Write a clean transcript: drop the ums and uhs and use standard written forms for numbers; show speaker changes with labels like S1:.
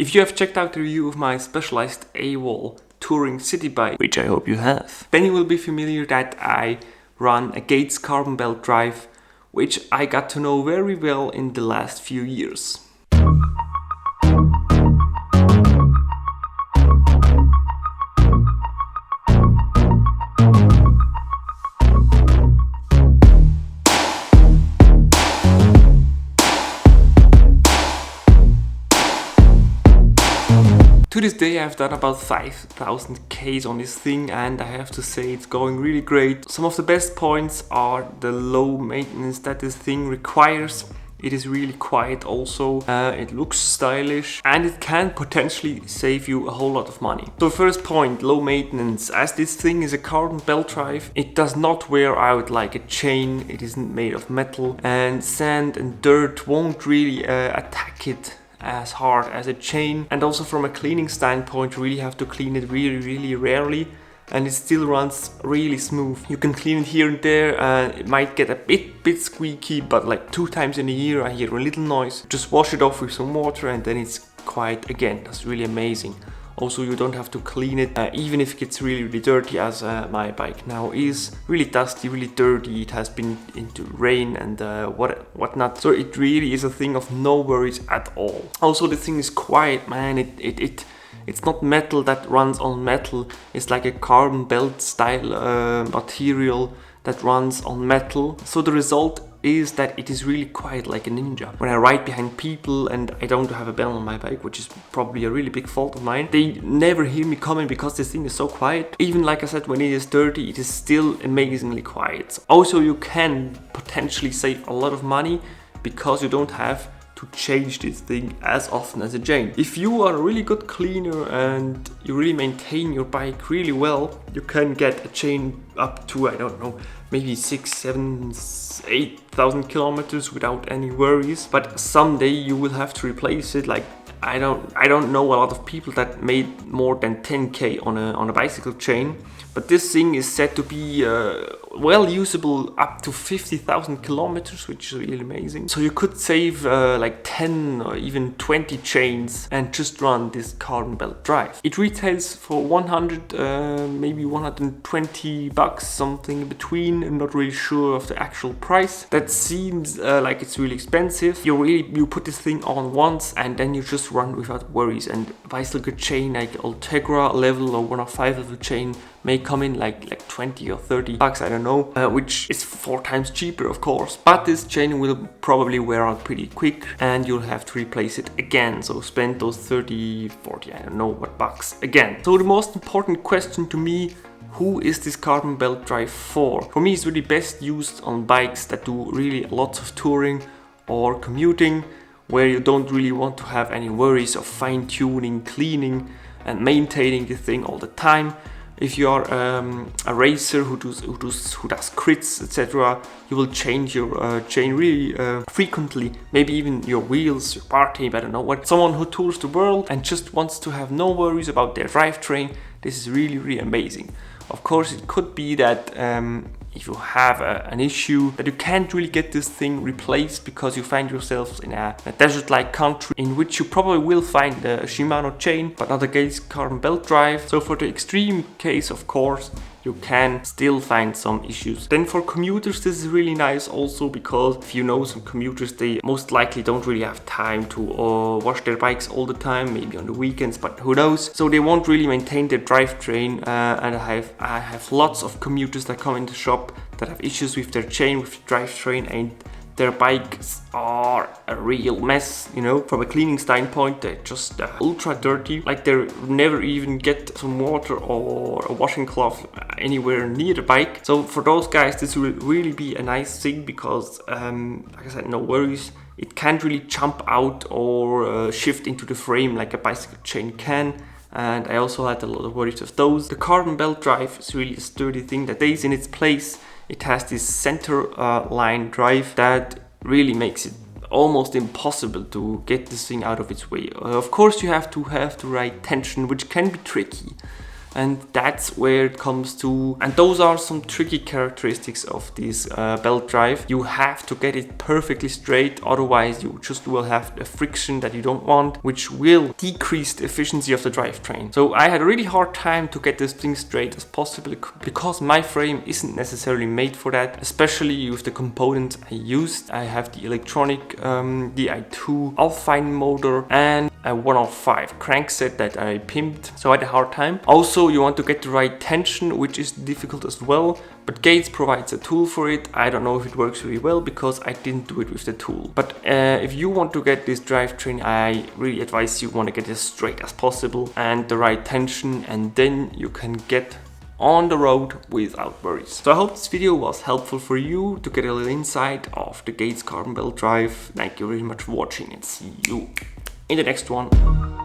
S1: If you have checked out the review of my Specialized AWOL touring city bike, which I hope you have, then you will be familiar that I run a Gates carbon belt drive, which I got to know very well in the last few years. To this day I've done about 5,000 Ks on this thing, and I have to say it's going really great. Some of the best points are the low maintenance that this thing requires. It is really quiet also, it looks stylish, and it can potentially save you a whole lot of money. So first point, low maintenance. As this thing is a carbon belt drive, it does not wear out like a chain, it isn't made of metal, and sand and dirt won't really attack it as hard as a chain. And also from a cleaning standpoint, you really have to clean it really rarely, and it still runs really smooth. You can clean it here and there, and it might get a bit squeaky, but like 2 times in a year I hear a little noise. Just wash it off with some water and then it's quiet again. That's really amazing. Also, you don't have to clean it, even if it gets really dirty, as my bike now is. Really dusty, really dirty. It has been into rain and whatnot. So it really is a thing of no worries at all. Also, the thing is quiet, man. It's not metal that runs on metal. It's like a carbon belt style material that runs on metal. So the result is that it is really quiet, like a ninja. When I ride behind people and I don't have a bell on my bike, which is probably a really big fault of mine, they never hear me coming because this thing is so quiet. Even like I said, when it is dirty, it is still amazingly quiet. Also, you can potentially save a lot of money because you don't have to change this thing as often as a chain. If you are a really good cleaner and you really maintain your bike really well, you can get a chain up to, I don't know, maybe 6, 7, 8,000 kilometers without any worries. But someday you will have to replace it. Like I don't know a lot of people that made more than 10k on a bicycle chain, but this thing is said to be well usable up to 50,000 kilometers, which is really amazing. So you could save like 10 or even 20 chains and just run this carbon belt drive. It retails for 100, maybe 120 bucks, something in between. I'm not really sure of the actual price. That seems like it's really expensive. You put this thing on once and then you just run without worries. And bicycle chain like Ultegra level or 105 level chain may come in like 20 or 30 bucks, I don't know, which is 4 times cheaper, of course. But this chain will probably wear out pretty quick and you'll have to replace it again. So spend those 30, 40, I don't know what bucks again. So the most important question to me, who is this carbon belt drive for? For me, it's really best used on bikes that do really lots of touring or commuting, where you don't really want to have any worries of fine-tuning, cleaning and maintaining the thing all the time. If you are a racer who does crits, etc., you will change your chain really frequently. Maybe even your wheels, your bar tape, I don't know what. Someone who tours the world and just wants to have no worries about their drivetrain, this is really amazing. Of course, it could be that if you have an issue that you can't really get this thing replaced because you find yourselves in a desert-like country in which you probably will find a Shimano chain but not a Gates carbon belt drive. So for the extreme case, of course, you can still find some issues. Then for commuters, this is really nice also because if you know some commuters, they most likely don't really have time to wash their bikes all the time, maybe on the weekends, but who knows. So they won't really maintain their drivetrain, and I have lots of commuters that come in the shop that have issues with their chain, with the drivetrain, and their bikes are a real mess, you know. From a cleaning standpoint, they're just ultra dirty. Like they never even get some water or a washing cloth anywhere near the bike. So for those guys, this will really be a nice thing because, like I said, no worries. It can't really jump out or shift into the frame like a bicycle chain can. And I also had a lot of worries of those. The carbon belt drive is really a sturdy thing that stays in its place. It has this center line drive that really makes it almost impossible to get this thing out of its way. Of course, you have to have the right tension, which can be tricky. and that's where it comes to, and those are some tricky characteristics of this belt drive. You have to get it perfectly straight, otherwise you just will have a friction that you don't want, which will decrease the efficiency of the drivetrain. So I had a really hard time to get this thing straight as possible because my frame isn't necessarily made for that, especially with the components I used. I have the electronic Di2 Alpine motor and a 105 crankset that I pimped, so I had a hard time. Also, you want to get the right tension, which is difficult as well, but Gates provides a tool for it. I don't know if it works really well because I didn't do it with the tool. But if you want to get this drivetrain, I really advise you want to get it as straight as possible and the right tension, and then you can get on the road without worries. So I hope this video was helpful for you to get a little insight of the Gates carbon belt drive. Thank you very much for watching and see you in the next one.